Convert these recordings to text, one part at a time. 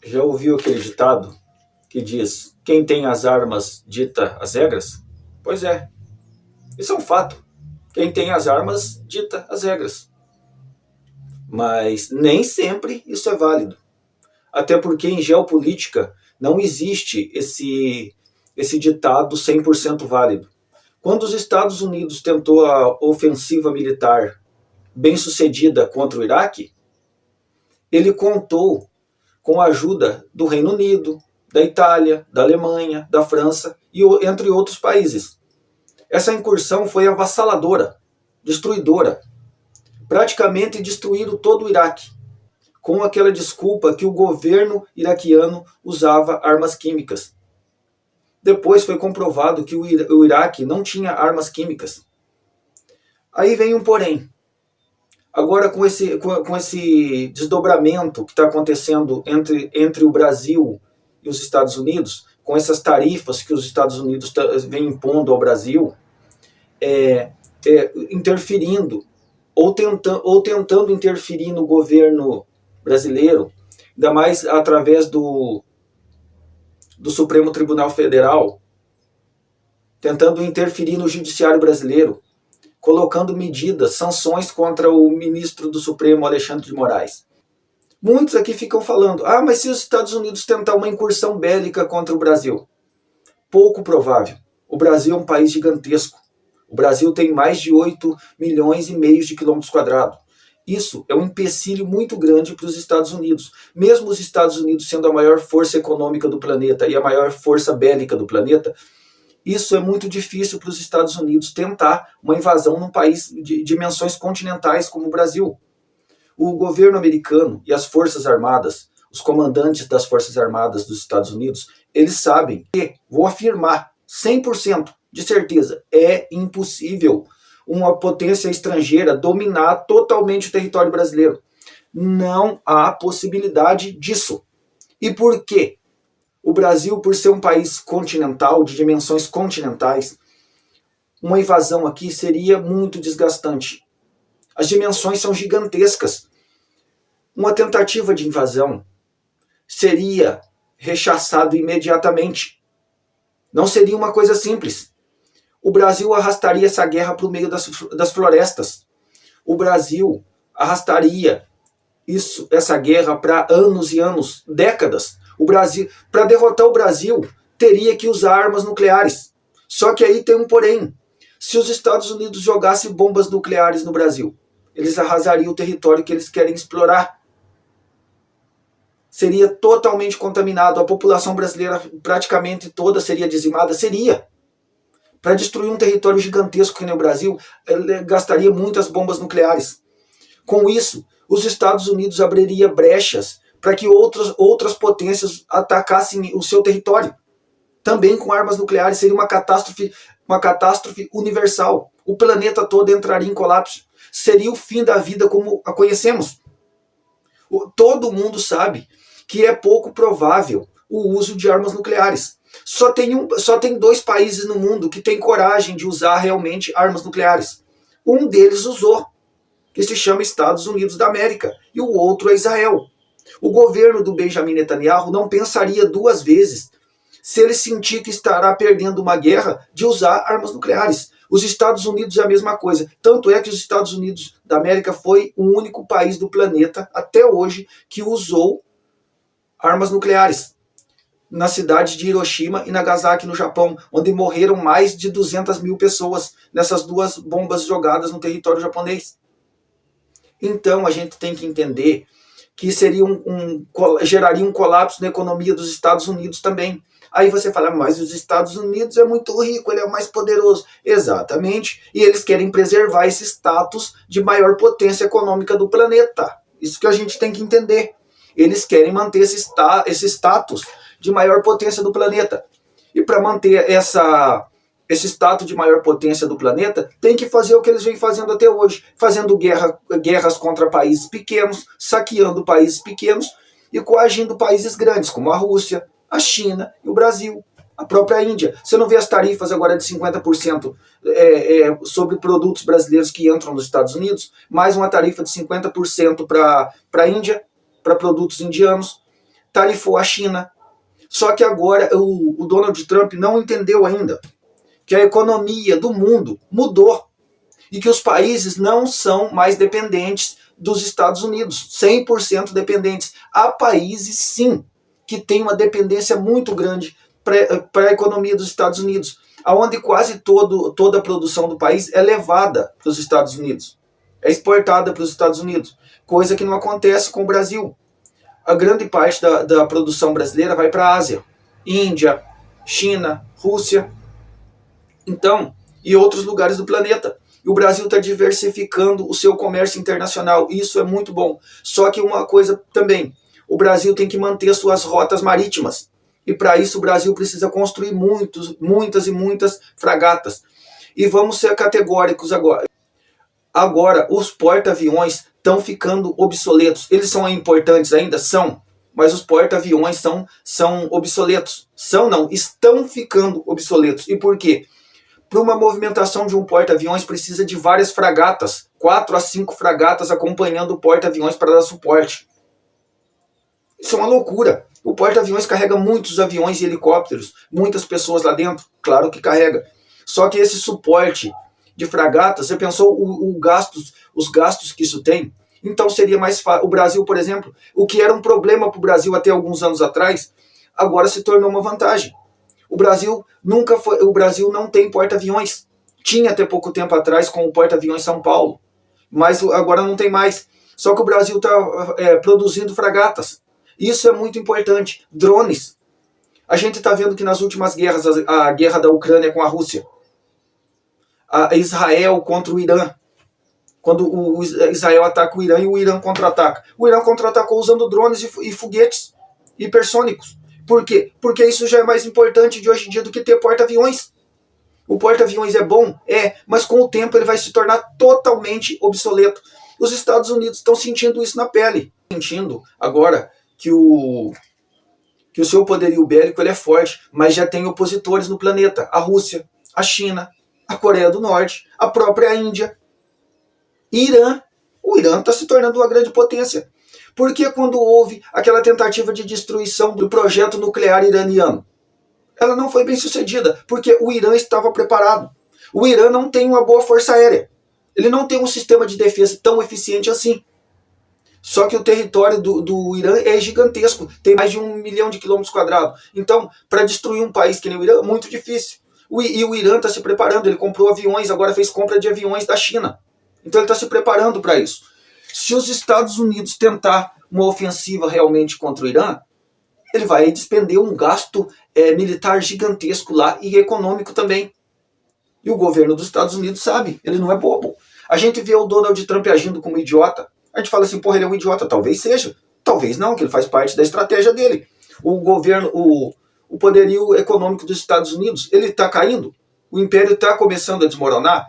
Já ouviu aquele ditado que diz: quem tem as armas dita as regras? Pois é, isso é um fato. Quem tem as armas dita as regras. Mas nem sempre isso é válido. Até porque em geopolítica não existe esse ditado 100% válido. Quando os Estados Unidos tentou a ofensiva militar bem sucedida contra o Iraque, ele contou com a ajuda do Reino Unido, da Itália, da Alemanha, da França e entre outros países. Essa incursão foi avassaladora, destruidora. Praticamente destruíram todo o Iraque, com aquela desculpa que o governo iraquiano usava armas químicas. Depois foi comprovado que o Iraque não tinha armas químicas. Aí vem um porém. Agora, com esse desdobramento que está acontecendo entre o Brasil e os Estados Unidos, com essas tarifas que os Estados Unidos vêm impondo ao Brasil, interferindo ou tentando interferir no governo brasileiro, ainda mais através do Supremo Tribunal Federal, tentando interferir no judiciário brasileiro, colocando medidas, sanções contra o ministro do Supremo, Alexandre de Moraes. Muitos aqui ficam falando, mas se os Estados Unidos tentar uma incursão bélica contra o Brasil? Pouco provável. O Brasil é um país gigantesco. O Brasil tem mais de 8,5 milhões de quilômetros quadrados. Isso é um empecilho muito grande para os Estados Unidos. Mesmo os Estados Unidos sendo a maior força econômica do planeta e a maior força bélica do planeta, isso é muito difícil para os Estados Unidos tentar uma invasão num país de dimensões continentais como o Brasil. O governo americano e as forças armadas, os comandantes das forças armadas dos Estados Unidos, eles sabem que, vou afirmar 100% de certeza, é impossível uma potência estrangeira dominar totalmente o território brasileiro. Não há possibilidade disso. E por quê? O Brasil, por ser um país continental, de dimensões continentais, uma invasão aqui seria muito desgastante. As dimensões são gigantescas. Uma tentativa de invasão seria rechaçado imediatamente. Não seria uma coisa simples. O Brasil arrastaria essa guerra para o meio das florestas. O Brasil arrastaria essa guerra para anos e anos, décadas. O Brasil, para derrotar o Brasil, teria que usar armas nucleares. Só que aí tem um porém. Se os Estados Unidos jogassem bombas nucleares no Brasil, eles arrasariam o território que eles querem explorar. Seria totalmente contaminado. A população brasileira praticamente toda seria dizimada. Seria. Para destruir um território gigantesco que nem o Brasil, gastaria muitas bombas nucleares. Com isso, os Estados Unidos abriria brechas para que outras potências atacassem o seu território. Também com armas nucleares seria uma catástrofe universal. O planeta todo entraria em colapso. Seria o fim da vida como a conhecemos. Todo mundo sabe que é pouco provável o uso de armas nucleares. Só tem 2 países no mundo que têm coragem de usar realmente armas nucleares. Um deles usou, que se chama Estados Unidos da América, e o outro é Israel. O governo do Benjamin Netanyahu não pensaria 2 vezes se ele sentir que estará perdendo uma guerra de usar armas nucleares. Os Estados Unidos é a mesma coisa. Tanto é que os Estados Unidos da América foi o único país do planeta, até hoje, que usou armas nucleares. Na cidade de Hiroshima e Nagasaki, no Japão, onde morreram mais de 200 mil pessoas nessas 2 bombas jogadas no território japonês. Então a gente tem que entender que geraria um colapso na economia dos Estados Unidos também. Aí você fala, mas os Estados Unidos é muito rico, ele é o mais poderoso. Exatamente, e eles querem preservar esse status de maior potência econômica do planeta. Isso que a gente tem que entender. Eles querem manter esse status de maior potência do planeta. E para manter esse status de maior potência do planeta, tem que fazer o que eles vêm fazendo até hoje, fazendo guerras contra países pequenos, saqueando países pequenos e coagindo países grandes, como a Rússia, a China e o Brasil, a própria Índia. Você não vê as tarifas agora de 50% sobre produtos brasileiros que entram nos Estados Unidos, mais uma tarifa de 50% para a Índia, para produtos indianos, tarifou a China. Só que agora o Donald Trump não entendeu ainda que a economia do mundo mudou e que os países não são mais dependentes dos Estados Unidos, 100% dependentes. Há países, sim, que têm uma dependência muito grande para a economia dos Estados Unidos, onde quase toda a produção do país é levada para os Estados Unidos, é exportada para os Estados Unidos, coisa que não acontece com o Brasil. A grande parte da produção brasileira vai para a Ásia, Índia, China, Rússia, então, e outros lugares do planeta. E o Brasil está diversificando o seu comércio internacional, e isso é muito bom. Só que uma coisa também, o Brasil tem que manter suas rotas marítimas, e para isso o Brasil precisa construir muitas e muitas fragatas. E vamos ser categóricos agora. Agora, os porta-aviões estão ficando obsoletos. Eles são importantes ainda? São. Mas os porta-aviões são obsoletos. Estão ficando obsoletos. E por quê? Para uma movimentação de um porta-aviões precisa de várias fragatas, 4 a 5 fragatas acompanhando o porta-aviões para dar suporte. Isso é uma loucura. O porta-aviões carrega muitos aviões e helicópteros, muitas pessoas lá dentro, claro que carrega. Só que esse suporte de fragatas, você pensou os gastos que isso tem? Então seria mais fácil. O Brasil, por exemplo, o que era um problema para o Brasil até alguns anos atrás, agora se tornou uma vantagem. O Brasil não tem porta-aviões. Tinha até pouco tempo atrás com o porta-aviões São Paulo, mas agora não tem mais. Só que o Brasil está produzindo fragatas. Isso é muito importante. Drones. A gente está vendo que nas últimas guerras, a guerra da Ucrânia com a Rússia, a Israel contra o Irã, quando o Israel ataca o Irã e o Irã contra-ataca. O Irã contra-atacou usando drones e foguetes hipersônicos. Por quê? Porque isso já é mais importante de hoje em dia do que ter porta-aviões. O porta-aviões é bom? É, mas com o tempo ele vai se tornar totalmente obsoleto. Os Estados Unidos estão sentindo isso na pele. Sentindo agora que o seu poderio bélico ele é forte, mas já tem opositores no planeta. A Rússia, a China, a Coreia do Norte, a própria Índia, Irã. O Irã está se tornando uma grande potência. Porque quando houve aquela tentativa de destruição do projeto nuclear iraniano, ela não foi bem sucedida, porque o Irã estava preparado. O Irã não tem uma boa força aérea. Ele não tem um sistema de defesa tão eficiente assim. Só que o território do Irã é gigantesco, tem mais de 1 milhão de quilômetros quadrados. Então, para destruir um país que nem o Irã, é muito difícil. E o Irã está se preparando, ele comprou aviões, agora fez compra de aviões da China. Então ele está se preparando para isso. Se os Estados Unidos tentar uma ofensiva realmente contra o Irã, ele vai despender um gasto militar gigantesco lá e econômico também. E o governo dos Estados Unidos sabe, ele não é bobo. A gente vê o Donald Trump agindo como idiota. A gente fala assim, porra, ele é um idiota. Talvez seja, talvez não, que ele faz parte da estratégia dele. O governo, o poderio econômico dos Estados Unidos, ele está caindo. O império está começando a desmoronar.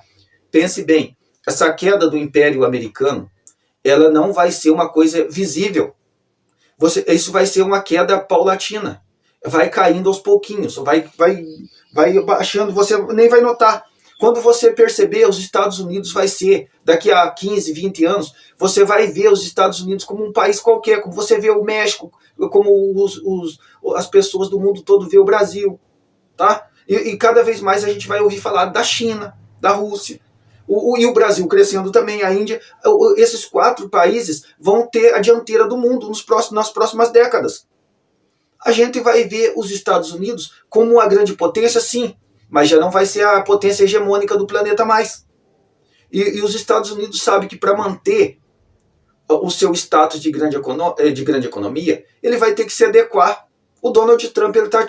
Pense bem, essa queda do império americano, ela não vai ser uma coisa visível. Isso vai ser uma queda paulatina. Vai caindo aos pouquinhos, vai baixando, você nem vai notar. Quando você perceber, os Estados Unidos vai ser, daqui a 15, 20 anos, você vai ver os Estados Unidos como um país qualquer, como você vê o México, como as pessoas do mundo todo vê o Brasil. Tá? E cada vez mais a gente vai ouvir falar da China, da Rússia. E o Brasil crescendo também, a Índia. Esses 4 países vão ter a dianteira do mundo nas próximas décadas. A gente vai ver os Estados Unidos como uma grande potência, sim, mas já não vai ser a potência hegemônica do planeta mais. E os Estados Unidos sabem que para manter o seu status de grande economia, ele vai ter que se adequar. O Donald Trump ele está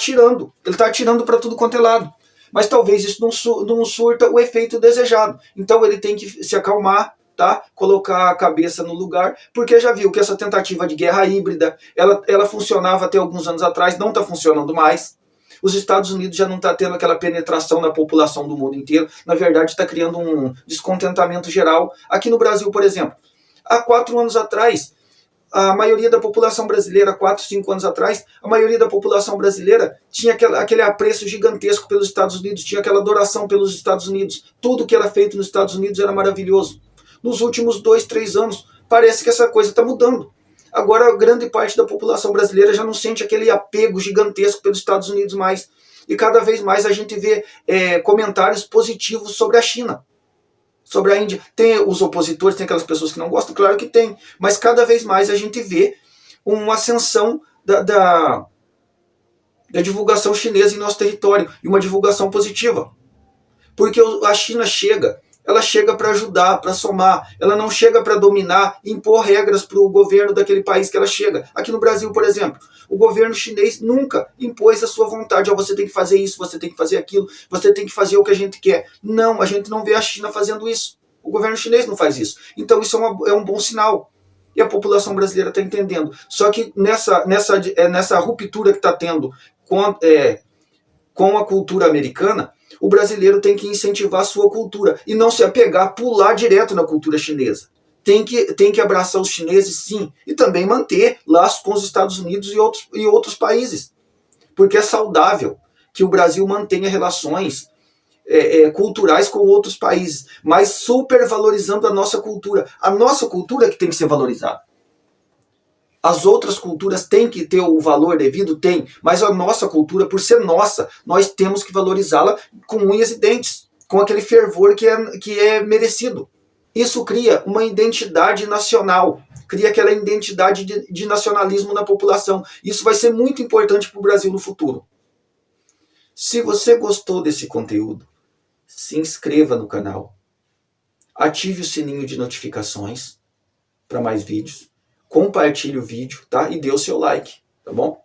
atirando para tudo quanto é lado. Mas talvez isso não surta o efeito desejado. Então ele tem que se acalmar, tá? Colocar a cabeça no lugar, porque já viu que essa tentativa de guerra híbrida, ela funcionava até alguns anos atrás, não está funcionando mais. Os Estados Unidos já não está tendo aquela penetração na população do mundo inteiro, na verdade está criando um descontentamento geral. Aqui no Brasil, por exemplo, há 4 anos atrás, a maioria da população brasileira, 4, 5 anos atrás, a maioria da população brasileira tinha aquele apreço gigantesco pelos Estados Unidos, tinha aquela adoração pelos Estados Unidos. Tudo que era feito nos Estados Unidos era maravilhoso. Nos últimos 2, 3 anos, parece que essa coisa está mudando. Agora, a grande parte da população brasileira já não sente aquele apego gigantesco pelos Estados Unidos mais. E cada vez mais a gente vê comentários positivos sobre a China, sobre a Índia. Tem os opositores, tem aquelas pessoas que não gostam, claro que tem. Mas cada vez mais a gente vê uma ascensão da divulgação chinesa em nosso território. E uma divulgação positiva. Porque a China ela chega para ajudar, para somar. Ela não chega para dominar, impor regras para o governo daquele país que ela chega. Aqui no Brasil, por exemplo, o governo chinês nunca impôs a sua vontade. Você tem que fazer isso, você tem que fazer aquilo, você tem que fazer o que a gente quer. Não, a gente não vê a China fazendo isso. O governo chinês não faz isso. Então isso é um bom sinal. E a população brasileira está entendendo. Só que nessa ruptura que está tendo com a cultura americana, o brasileiro tem que incentivar a sua cultura e não se apegar, pular direto na cultura chinesa. Tem que abraçar os chineses, sim, e também manter laços com os Estados Unidos e outros países. Porque é saudável que o Brasil mantenha relações culturais com outros países, mas supervalorizando a nossa cultura. A nossa cultura que tem que ser valorizada. As outras culturas têm que ter o valor devido? Tem. Mas a nossa cultura, por ser nossa, nós temos que valorizá-la com unhas e dentes, com aquele fervor que é merecido. Isso cria uma identidade nacional, cria aquela identidade de nacionalismo na população. Isso vai ser muito importante para o Brasil no futuro. Se você gostou desse conteúdo, se inscreva no canal, ative o sininho de notificações para mais vídeos, compartilhe o vídeo, tá? E dê o seu like, tá bom?